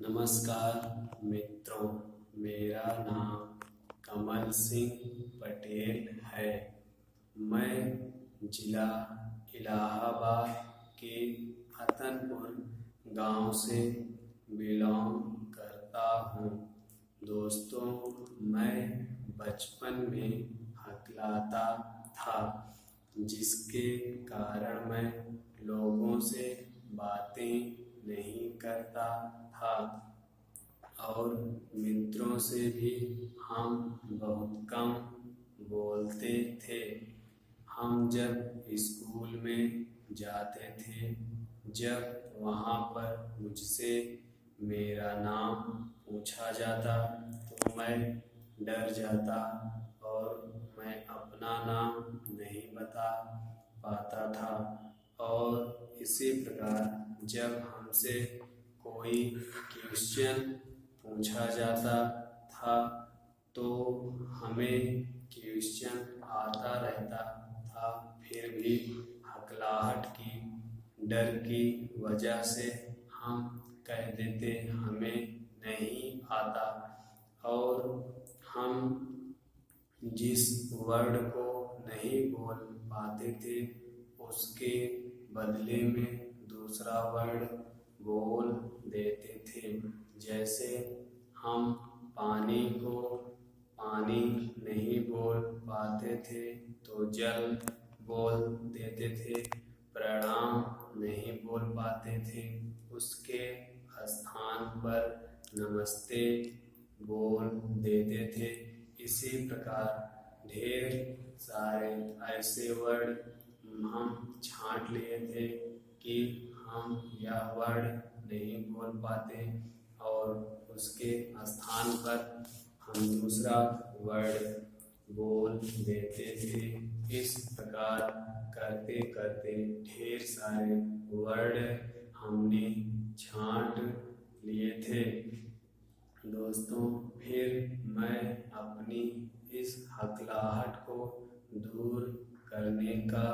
नमस्कार मित्रों, मेरा नाम कमल सिंह पटेल है। मैं जिला इलाहाबाद के अतनपुर गांव से बिलोंग करता हूँ। दोस्तों, मैं बचपन में हकलाता था, जिसके कारण मैं लोगों से बातें नहीं करता था और मित्रों से भी हम बहुत कम बोलते थे। हम जब स्कूल में जाते थे, जब वहाँ पर मुझसे मेरा नाम पूछा जाता तो मैं डर जाता और मैं अपना नाम नहीं बता पाता था। और इसी प्रकार जब हमसे कोई क्वेश्चन पूछा जाता था तो हमें क्वेश्चन आता रहता था, फिर भी हकलाहट की डर की वजह से हम कह देते हमें नहीं आता। और हम जिस वर्ड को नहीं बोल पाते थे उसके बदले में दूसरा वर्ड बोल देते थे। जैसे हम पानी को पानी नहीं बोल पाते थे तो जल बोल देते थे। प्रणाम नहीं बोल पाते थे, उसके स्थान पर नमस्ते बोल देते थे। इसी प्रकार ढेर सारे ऐसे वर्ड हम छांट लिए थे कि हम यह वर्ड नहीं बोल पाते और उसके स्थान पर हम दूसरा वर्ड बोल देते थे। इस प्रकार करते करते ढेर सारे वर्ड हमने छांट लिए थे। दोस्तों, फिर मैं अपनी इस हकलाहट को दूर करने का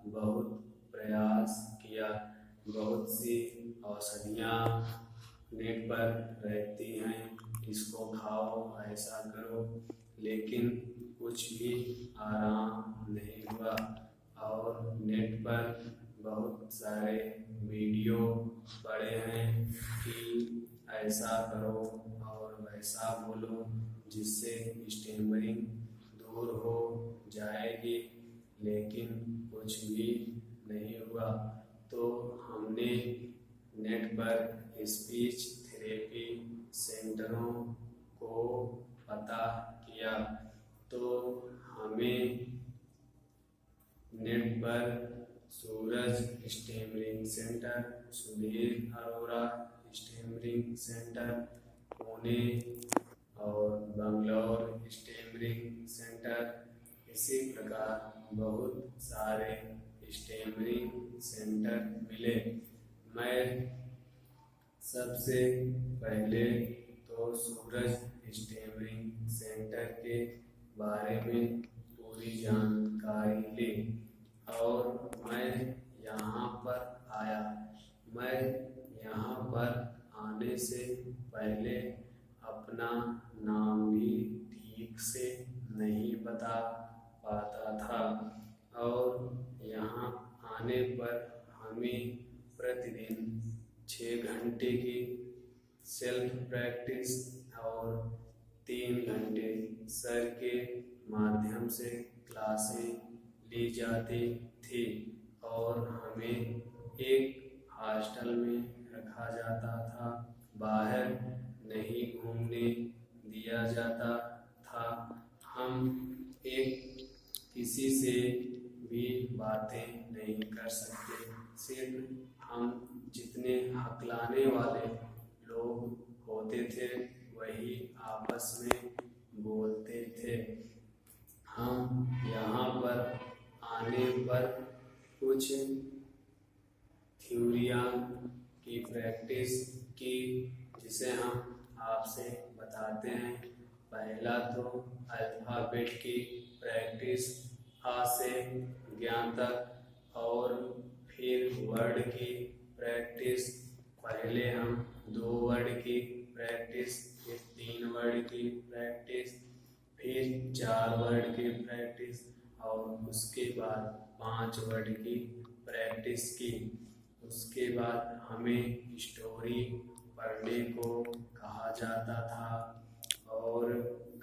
बहुत प्रयास किया। बहुत सी औषधियाँ नेट पर रहती हैं, इसको खाओ, ऐसा करो, लेकिन कुछ भी आराम नहीं हुआ। और नेट पर बहुत सारे वीडियो पड़े हैं कि ऐसा करो और वैसा बोलो जिससे स्टैमरिंग दूर हो जाएगी, लेकिन कुछ भी नहीं हुआ। तो हमने नेट पर स्पीच थेरेपी सेंटरों को पता किया तो हमें नेट पर Suraj stammering centre, Sudhir Arora stammering centre, Pune और बंगलौर स्टैमरिंग सेंटर, इसी प्रकार बहुत सारे स्टैमरिंग सेंटर मिले। मैं सबसे पहले तो सूरज स्टैमरिंग सेंटर के बारे में पूरी जानकारी ली और मैं यहाँ पर आया। मैं यहाँ पर आने से पहले अपना नाम भी ठीक से नहीं बता पाता था और यहाँ आने पर हमें प्रतिदिन 6 घंटे की सेल्फ प्रैक्टिस और 3 घंटे सर के माध्यम से क्लासें ली जाती थी और हमें एक हॉस्टल में रखा जाता था। बाहर नहीं घूमने दिया जाता था। हम किसी से भी बातें नहीं कर सकते। सिर्फ हम जितने हकलाने वाले लोग होते थे वही आपस में बोलते थे। हम यहाँ पर आने पर कुछ थ्योरियाँ की प्रैक्टिस की, जिसे हम आपसे बताते हैं। पहला तो अल्फ़ाबेट की प्रैक्टिस, आ से ज्ञान तक, और फिर वर्ड की प्रैक्टिस। पहले हम 2 वर्ड की बाद 5 वर्ड की प्रैक्टिस की। उसके बाद हमें स्टोरी पढ़ने को कहा जाता था और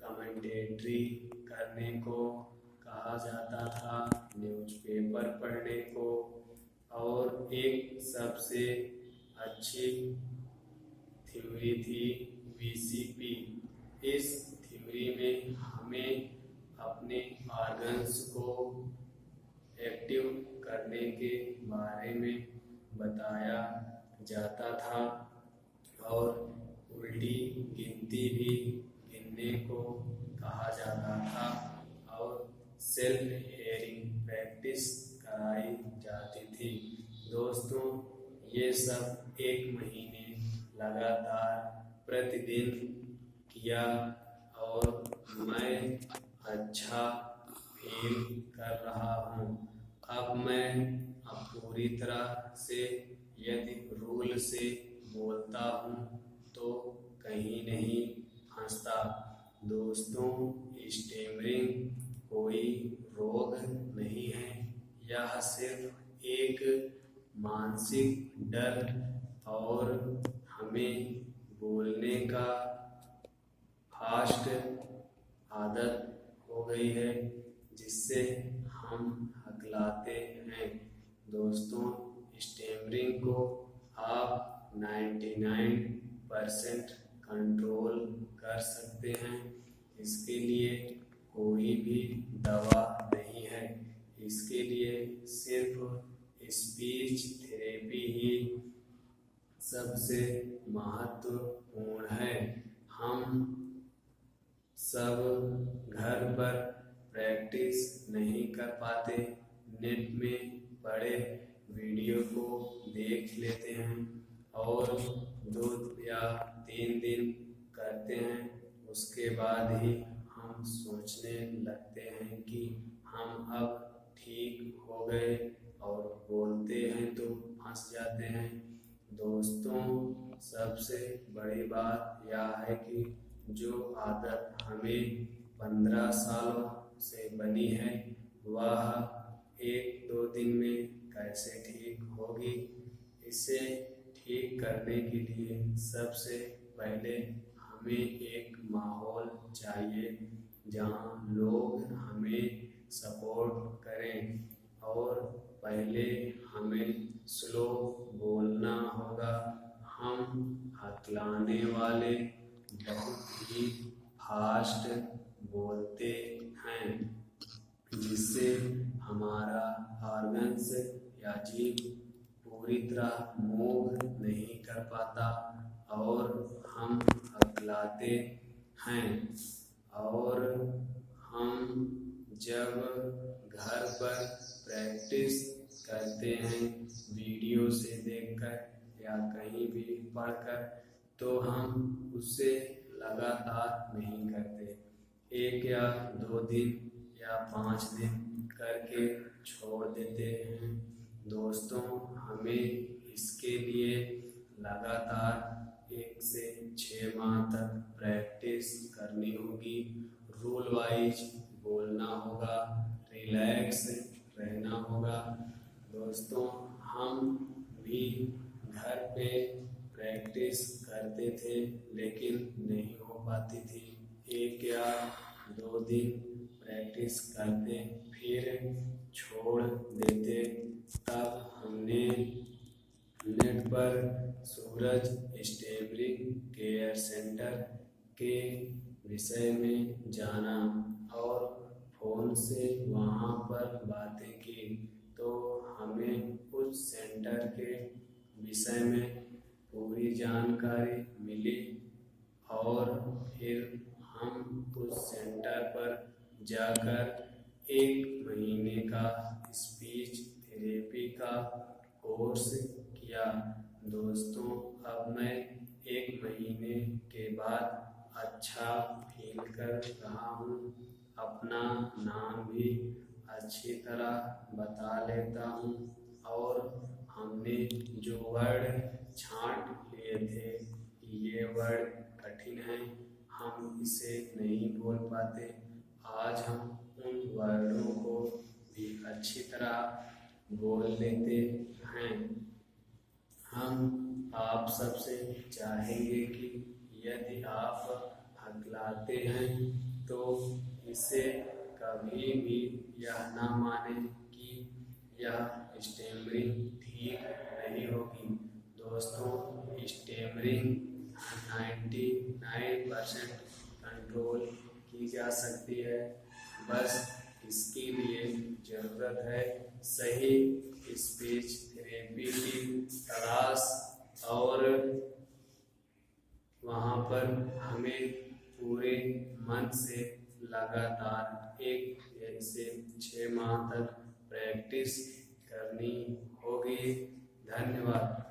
कमेंटेटरी करने को कहा जाता था, न्यूज़पेपर पढ़ने को। और एक सबसे अच्छी थ्योरी थी VCP। इस थ्योरी में हमें अपने ऑर्गन्स को एक्टिव करने के बारे में बताया जाता था और उल्टी गिनती भी गिनने को कहा जाता था और सेल्फ हेयरिंग प्रैक्टिस कराई जाती थी। दोस्तों, ये सब 1 महीने लगातार प्रतिदिन किया और मैं अच्छा फील कर रहा हूँ। अब मैं पूरी तरह से यदि रूल से बोलता हूँ तो कहीं नहीं फंसता। दोस्तों, स्टैमरिंग कोई रोग नहीं है, यह सिर्फ एक मानसिक डर और हमें बोलने का फास्ट आदत हो गई है जिससे हम हकलाते हैं। दोस्तों, स्टैमरिंग को आप 99% कंट्रोल कर सकते हैं। इसके लिए कोई भी दवा नहीं है। इसके लिए सिर्फ स्पीच थेरेपी ही सबसे महत्वपूर्ण है। हम सब घर पर प्रैक्टिस नहीं कर पाते, नेट में पड़े वीडियो को देख लेते हैं और 2 या 3 दिन करते हैं। उसके बाद ही हम सोचने लगते हैं कि हम अब ठीक हो गए और बोलते हैं तो फंस जाते हैं। दोस्तों, सबसे बड़ी बात यह है कि जो आदत हमें 15 सालों से बनी है वह 1-2 दिन में कैसे ठीक होगी। इसे ठीक करने के लिए सबसे पहले हमें एक माहौल चाहिए जहाँ लोग हमें सपोर्ट करें और पहले हमें स्लो बोलना होगा। हम हकलाने वाले बहुत ही फास्ट बोलते हैं जिससे हमारा ऑर्गन्स या जीभ पूरी तरह मूव नहीं कर पाता और हम हकलाते हैं। और हम जब घर पर प्रैक्टिस करते हैं वीडियो से देखकर या कहीं भी पढ़कर, तो हम उसे लगातार नहीं करते। 1 या 2 दिन या 5 दिन करके छोड़ देते हैं। दोस्तों, हमें इसके लिए लगातार 1 से 6 माह तक प्रैक्टिस करनी होगी। रूल वाइज बोलना होगा, रिलैक्स रहना होगा। दोस्तों, हम भी घर पे प्रैक्टिस करते थे लेकिन नहीं हो पाती थी। 1 या 2 दिन प्रैक्टिस करते फिर छोड़ देते। तब हमने नेट पर सूरज स्टैमरिंग केयर सेंटर के विषय में जाना और फ़ोन से वहाँ पर बातें की, तो हमें उस सेंटर के विषय में पूरी जानकारी मिली और फिर हम उस सेंटर पर जाकर 1 महीने का स्पीच थेरेपी का कोर्स किया। दोस्तों, अब मैं 1 महीने के बाद अच्छा फील कर रहा हूँ। अपना नाम भी अच्छी तरह बता लेता हूँ और हमने जो वर्ड छांट लिए थे कि ये वर्ड कठिन है, हम इसे नहीं बोल पाते, आज हम उन वर्डों को भी अच्छी तरह बोल लेते हैं। हम आप सबसे चाहेंगे कि यदि आप हकलाते हैं तो इसे कभी भी यह ना माने कि यह स्टैमरिंग ठीक नहीं होगी। दोस्तों, स्टैमरिंग 99% कंट्रोल की जा सकती है। बस इसके लिए जरूरत है सही स्पीच थेरेपी की तलाश, और वहाँ पर हमें पूरे मन से लगातार 1 से 6 माह तक प्रैक्टिस करनी होगी। धन्यवाद।